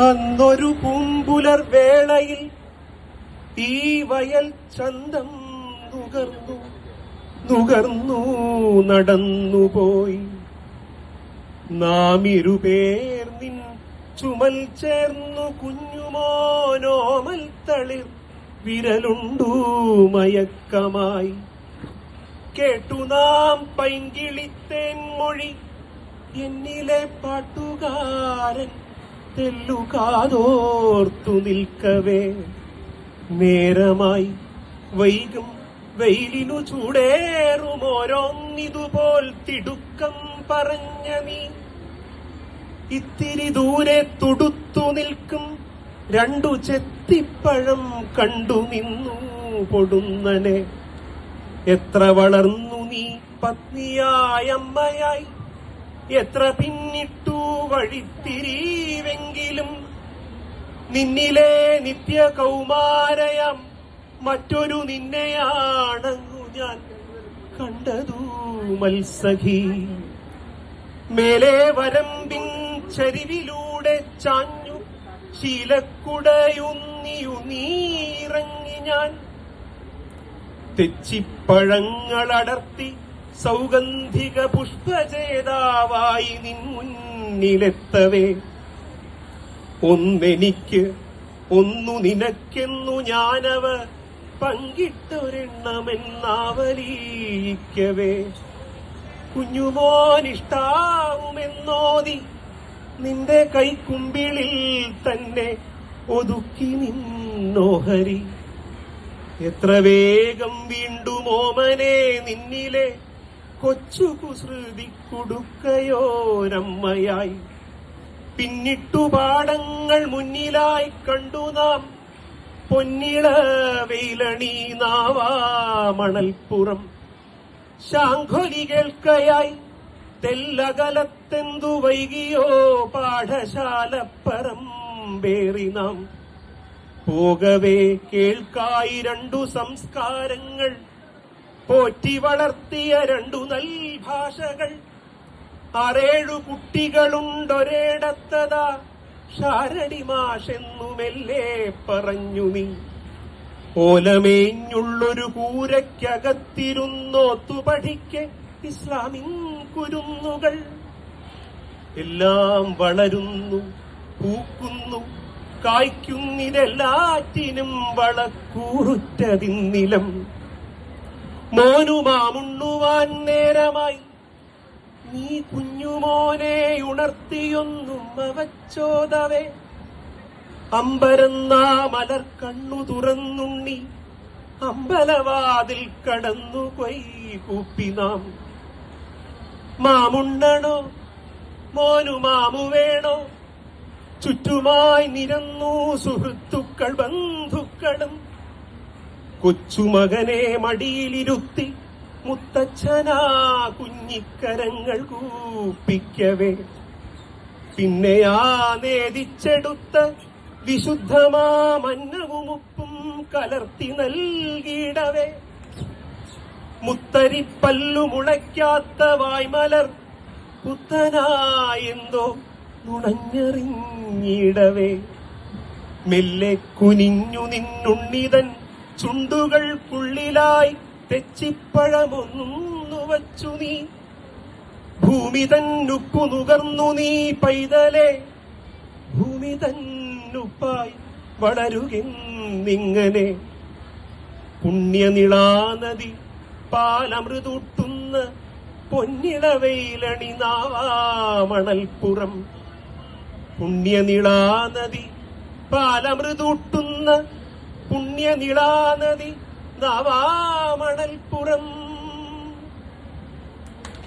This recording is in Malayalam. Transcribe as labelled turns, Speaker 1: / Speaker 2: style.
Speaker 1: അന്നൊരു പൂമ്പുലർ വേളയിൽ ഈ വയൽ ചന്തം നുകർന്നു നടന്നുപോയി. നാം ഇരുപേർ നിൻ ചുമൽ ചേർന്നു കുഞ്ഞുമോനോമൽ തളിർ വിരലുണ്ടു മയക്കമായി. കേട്ടു നാം പൈങ്കിളിത്തേൻ മൊഴി എന്നിലെ പാട്ടുകാരൻ തെല്ലുകാതോർത്തു നിൽക്കവേ. നേരമായി വൈകും വെയിലിനു ചൂടേറും ഓരോന്നിതുപോൽ തിടുക്കം പറഞ്ഞ നീ ഇത്തിരി ദൂരെ തുടുത്തു നിൽക്കും രണ്ടു ചെത്തിപ്പഴം കണ്ടു നിന്നു പൊടുന്നനെ. എത്ര വളർന്നു നീ പത്നിയായ അമ്മയായി, എത്ര പിന്നിട്ടു വഴിത്തിരിവെങ്കിലും നിന്നിലെ നിത്യ കൗമാരയം മറ്റൊരു നിന്നെയാണങ്ങു ഞാൻ കണ്ടതു മത്സഖി. മേലെ വരമ്പിൻ ചരിവിലൂടെ ചാഞ്ഞു ശീലക്കുടയുന്നിയുനീറങ്ങി ഞാൻ. തെച്ചിപ്പഴങ്ങളടർത്തി സൗഗന്ധിക പുഷ്പചേതാവായി നിൻ മുന്നിലെത്തവേ. ഒന്നെനിക്ക് ഒന്നു നിനക്കെന്നു ഞാനവ പങ്കിട്ടൊരെണ്ണമെന്നാവലിക്കവേ. കുഞ്ഞുമോനിഷ്ടാവുമെന്നോതി നിന്റെ കൈക്കുമ്പിളിൽ തന്നെ ഒതുക്കി നിന്നോഹരി. എത്ര വേഗം വീണ്ടും ഓമനെ നിന്നിലെ കൊച്ചു കുസൃതി കുടുക്കയോരമ്മയായി. പിന്നിട്ടു പാടങ്ങൾ മുന്നിലായി കണ്ടു നാം പൊന്നിള വെയിലണി നാവാമണൽപ്പുറം. ശാങ്കൊലി കേൾക്കയായി തെല്ലകലത്തെന്തു വൈകിയോ പാഠശാലപ്പറമ്പേറി നാം. പോകവേ കേൾക്കായി രണ്ടു സംസ്കാരങ്ങൾ, പോറ്റി വളർത്തിയ രണ്ടു നൽഭാഷകൾ. 6-7 കുട്ടികളുണ്ടൊരേടത്തതാ ഷാരടി മാഷെന്നുമെല്ലേ പറഞ്ഞു നീ. ഓലമേഞ്ഞുള്ളൊരു കൂരയ്ക്കകത്തിരുന്നോത്തു പഠിക്കെ ഇസ്ലാമിൻ കുരുന്നുകൾ. എല്ലാം വളരുന്നു, പൂക്കുന്നു, കായ്ക്കുന്നിതെല്ലാറ്റിനും വളക്കൂറുറ്റതിന്നിലം. മോനുമാമുണ്ണുവാൻ നേരമായി നീ കുഞ്ഞുമോനെ ഉണർത്തിയൊന്നും അവച്ചോദവേ. അമ്പരന്നാ മലർ കണ്ണു തുറന്നുണ്ണി അമ്പലവാതിൽ കടന്നു കൊയ്കൂപ്പി നാം. മാമുണ്ണണോ മോനു മാമു വേണോ? ചുറ്റുമായി നിരന്നു സുഹൃത്തുക്കൾ ബന്ധുക്കളും. കൊച്ചുമകനെ മടിയിലിരുത്തി മുത്തച്ഛനാ കുഞ്ഞിക്കരങ്ങൾ കൂപ്പിക്കവേ. പിന്നെയാ നേദിച്ചെടുത്ത വിശുദ്ധമാമന്നവും ഉപ്പും കലർത്തി നൽകിയിടവേ. മുത്തരിപ്പല്ലു മുളയ്ക്കാത്ത വായ്മലർ പുത്തനായെന്തോ നുണഞ്ഞെറിഞ്ഞിടവേ. മെല്ലെ കുനിഞ്ഞു നിന്നുണ്ണിതൻ ചുണ്ടുകൾക്കുള്ളിലായി തെച്ചിപ്പഴമൊന്നു വച്ചു നീ. ഭൂമി തന്നുപ്പു നുകർന്നു നീ പൈതലെ, ഭൂമി തന്നുപ്പായി വളരുകെന്നിങ്ങനെ. പുണ്യനിളാനദി പാലമൃതൂട്ടുന്ന പൊന്നിളവെയിലണി നാവാമണൽപ്പുറം. പുണ്യനിളാനദി പാലമൃതൂട്ടുന്ന പുണ്യനിളാനദി നാവാമണൽപ്പുറം.